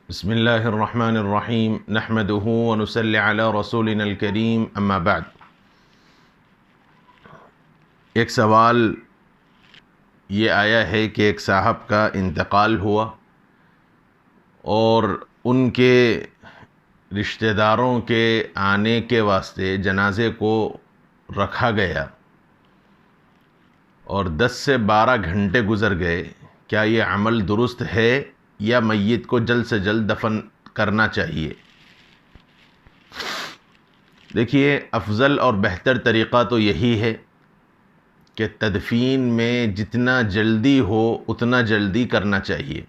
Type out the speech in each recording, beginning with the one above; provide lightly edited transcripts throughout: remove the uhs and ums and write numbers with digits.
بسم اللہ الرحمن الرحیم نحمدہ ونصلی علی رسولنا الکریم اما بعد۔ ایک سوال یہ آیا ہے کہ ایک صاحب کا انتقال ہوا اور ان کے رشتہ داروں کے آنے کے واسطے جنازے کو رکھا گیا اور 10 سے 12 گھنٹے گزر گئے، کیا یہ عمل درست ہے یا میت کو جلد سے جلد دفن کرنا چاہیے؟ دیکھیے، افضل اور بہتر طریقہ تو یہی ہے کہ تدفین میں جتنا جلدی ہو اتنا جلدی کرنا چاہیے۔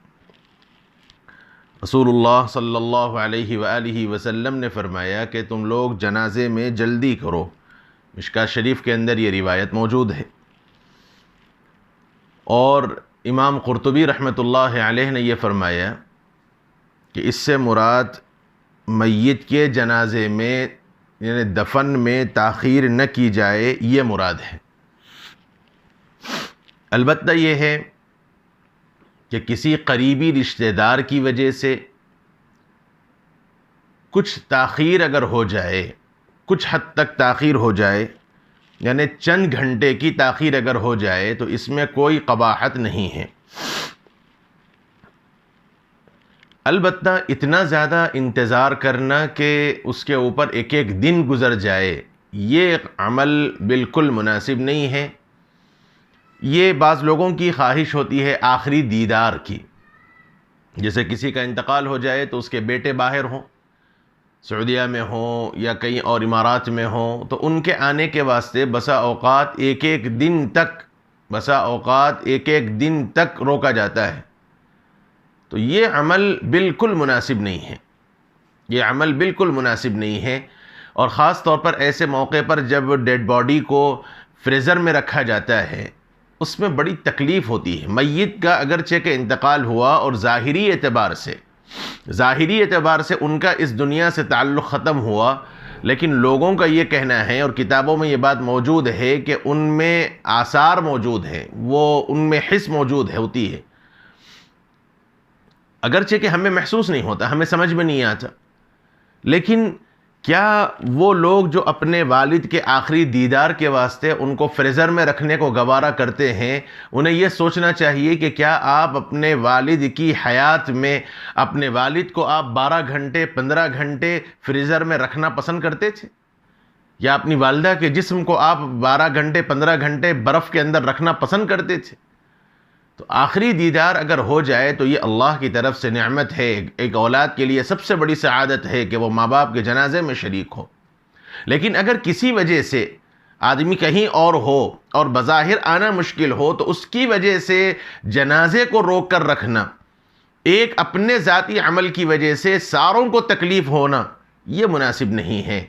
رسول اللہ صلی اللہ علیہ وآلہ وسلم نے فرمایا کہ تم لوگ جنازے میں جلدی کرو۔ مشکوٰۃ شریف کے اندر یہ روایت موجود ہے، اور امام قرطبی رحمۃ اللہ علیہ نے یہ فرمایا کہ اس سے مراد میت کے جنازے میں یعنی دفن میں تاخیر نہ کی جائے، یہ مراد ہے۔ البتہ یہ ہے کہ کسی قریبی رشتہ دار کی وجہ سے کچھ تاخیر اگر ہو جائے، کچھ حد تک تاخیر ہو جائے، یعنی چند گھنٹے کی تاخیر اگر ہو جائے تو اس میں کوئی قباحت نہیں ہے۔ البتہ اتنا زیادہ انتظار کرنا کہ اس کے اوپر ایک ایک دن گزر جائے، یہ عمل بالکل مناسب نہیں ہے۔ یہ بعض لوگوں کی خواہش ہوتی ہے آخری دیدار کی، جیسے کسی کا انتقال ہو جائے تو اس کے بیٹے باہر ہوں، سعودیہ میں ہوں یا کہیں اور امارات میں ہوں، تو ان کے آنے کے واسطے بسا اوقات ایک ایک دن تک روکا جاتا ہے۔ تو یہ عمل بالکل مناسب نہیں ہے، یہ عمل بالکل مناسب نہیں ہے۔ اور خاص طور پر ایسے موقع پر جب ڈیڈ باڈی کو فریزر میں رکھا جاتا ہے، اس میں بڑی تکلیف ہوتی ہے۔ میت کا اگرچہ کہ انتقال ہوا اور ظاہری اعتبار سے ان کا اس دنیا سے تعلق ختم ہوا، لیکن لوگوں کا یہ کہنا ہے اور کتابوں میں یہ بات موجود ہے کہ ان میں آثار موجود ہیں، وہ ان میں حس موجود ہوتی ہے، اگرچہ کہ ہمیں محسوس نہیں ہوتا، ہمیں سمجھ میں نہیں آتا، لیکن کیا وہ لوگ جو اپنے والد کے آخری دیدار کے واسطے ان کو فریزر میں رکھنے کو گوارا کرتے ہیں، انہیں یہ سوچنا چاہیے کہ کیا آپ اپنے والد کی حیات میں اپنے والد کو آپ 12 گھنٹے 15 گھنٹے فریزر میں رکھنا پسند کرتے تھے، یا اپنی والدہ کے جسم کو آپ 12 گھنٹے 15 گھنٹے برف کے اندر رکھنا پسند کرتے تھے؟ تو آخری دیدار اگر ہو جائے تو یہ اللہ کی طرف سے نعمت ہے۔ ایک اولاد کے لیے سب سے بڑی سعادت ہے کہ وہ ماں باپ کے جنازے میں شریک ہو، لیکن اگر کسی وجہ سے آدمی کہیں اور ہو اور بظاہر آنا مشکل ہو تو اس کی وجہ سے جنازے کو روک کر رکھنا، ایک اپنے ذاتی عمل کی وجہ سے ساروں کو تکلیف ہونا، یہ مناسب نہیں ہے۔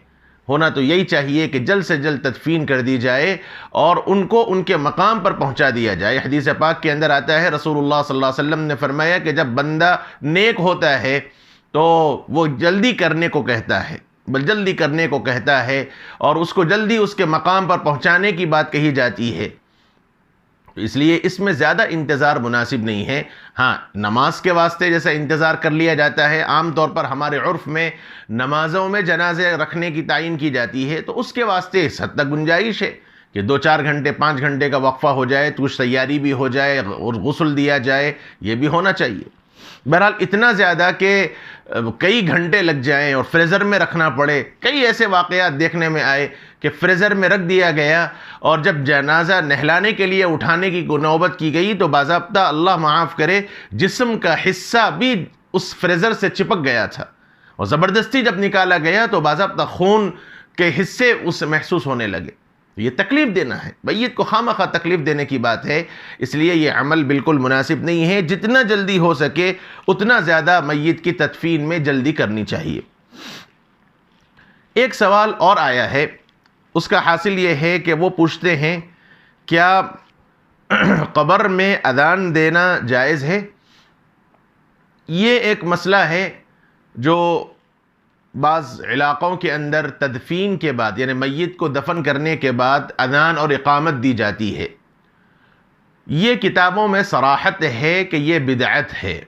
ہونا تو یہی چاہیے کہ جلد سے جلد تدفین کر دی جائے اور ان کو ان کے مقام پر پہنچا دیا جائے۔ حدیث پاک کے اندر آتا ہے، رسول اللہ صلی اللہ علیہ وسلم نے فرمایا کہ جب بندہ نیک ہوتا ہے تو وہ جلدی کرنے کو کہتا ہے اور اس کو جلدی اس کے مقام پر پہنچانے کی بات کہی جاتی ہے، اس لیے اس میں زیادہ انتظار مناسب نہیں ہے۔ ہاں، نماز کے واسطے جیسا انتظار کر لیا جاتا ہے، عام طور پر ہمارے عرف میں نمازوں میں جنازے رکھنے کی تعین کی جاتی ہے، تو اس کے واسطے اس حد تک گنجائش ہے کہ 2-4 گھنٹے 5 گھنٹے کا وقفہ ہو جائے، کچھ تیاری بھی ہو جائے اور غسل دیا جائے، یہ بھی ہونا چاہیے۔ بہرحال اتنا زیادہ کہ کئی گھنٹے لگ جائیں اور فریزر میں رکھنا پڑے، کئی ایسے واقعات دیکھنے میں آئے کہ فریزر میں رکھ دیا گیا اور جب جنازہ نہلانے کے لیے اٹھانے کی نوبت کی گئی تو باضابطہ اللہ معاف کرے جسم کا حصہ بھی اس فریزر سے چپک گیا تھا، اور زبردستی جب نکالا گیا تو باضابطہ خون کے حصے اس محسوس ہونے لگے۔ یہ تکلیف دینا ہے، میت کو خواہ تکلیف دینے کی بات ہے، اس لیے یہ عمل بالکل مناسب نہیں ہے۔ جتنا جلدی ہو سکے اتنا زیادہ میت کی تدفین میں جلدی کرنی چاہیے۔ ایک سوال اور آیا ہے، اس کا حاصل یہ ہے کہ وہ پوچھتے ہیں کیا قبر میں اذان دینا جائز ہے؟ یہ ایک مسئلہ ہے جو بعض علاقوں کے اندر تدفین کے بعد یعنی میت کو دفن کرنے کے بعد اذان اور اقامت دی جاتی ہے۔ یہ کتابوں میں صراحت ہے کہ یہ بدعت ہے،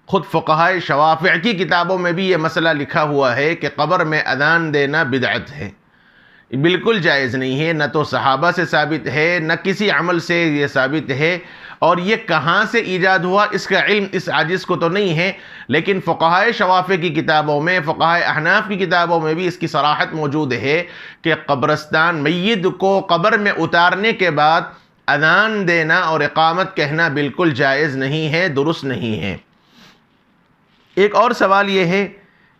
خود فقہائے شوافع کی کتابوں میں بھی یہ مسئلہ لکھا ہوا ہے کہ قبر میں اذان دینا بدعت ہے، بالکل جائز نہیں ہے، نہ تو صحابہ سے ثابت ہے نہ کسی عمل سے یہ ثابت ہے، اور یہ کہاں سے ایجاد ہوا اس کا علم اس عاجز کو تو نہیں ہے، لیکن فقہائے شوافع کی کتابوں میں، فقہائے احناف کی کتابوں میں بھی اس کی صراحت موجود ہے کہ قبرستان میت کو قبر میں اتارنے کے بعد اذان دینا اور اقامت کہنا بالکل جائز نہیں ہے، درست نہیں ہے۔ ایک اور سوال یہ ہے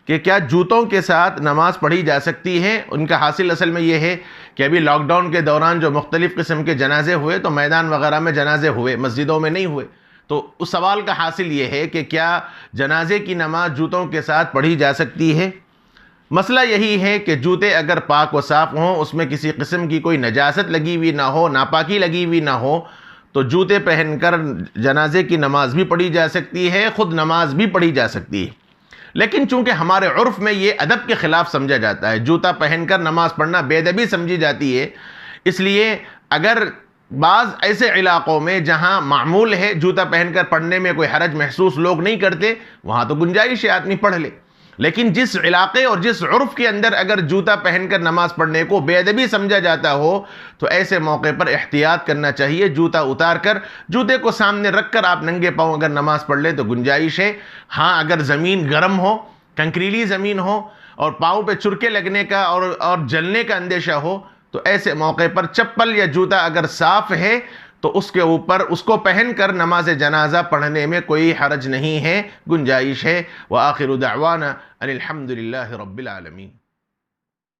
کہ کیا جوتوں کے ساتھ نماز پڑھی جا سکتی ہے؟ ان کا حاصل اصل میں یہ ہے کہ ابھی لاک ڈاؤن کے دوران جو مختلف قسم کے جنازے ہوئے تو میدان وغیرہ میں جنازے ہوئے، مسجدوں میں نہیں ہوئے، تو اس سوال کا حاصل یہ ہے کہ کیا جنازے کی نماز جوتوں کے ساتھ پڑھی جا سکتی ہے؟ مسئلہ یہی ہے کہ جوتے اگر پاک و صاف ہوں، اس میں کسی قسم کی کوئی نجاست لگی ہوئی نہ ہو، ناپاکی لگی ہوئی نہ ہو، تو جوتے پہن کر جنازے کی نماز بھی پڑھی جا سکتی ہے، خود نماز بھی پڑھی جا سکتی ہے۔ لیکن چونکہ ہمارے عرف میں یہ ادب کے خلاف سمجھا جاتا ہے، جوتا پہن کر نماز پڑھنا بے ادبی سمجھی جاتی ہے، اس لیے اگر بعض ایسے علاقوں میں جہاں معمول ہے جوتا پہن کر پڑھنے میں کوئی حرج محسوس لوگ نہیں کرتے، وہاں تو گنجائش ہے آدمی پڑھ لے، لیکن جس علاقے اور جس عرف کے اندر اگر جوتا پہن کر نماز پڑھنے کو بے ادبی سمجھا جاتا ہو تو ایسے موقع پر احتیاط کرنا چاہیے، جوتا اتار کر جوتے کو سامنے رکھ کر آپ ننگے پاؤں اگر نماز پڑھ لیں تو گنجائش ہے۔ ہاں اگر زمین گرم ہو، کنکریلی زمین ہو اور پاؤں پہ چرکے لگنے کا اور جلنے کا اندیشہ ہو تو ایسے موقع پر چپل یا جوتا اگر صاف ہے تو اس کے اوپر اس کو پہن کر نماز جنازہ پڑھنے میں کوئی حرج نہیں ہے، گنجائش ہے۔ وآخر دعوانا ان الحمد للہ رب العالمین۔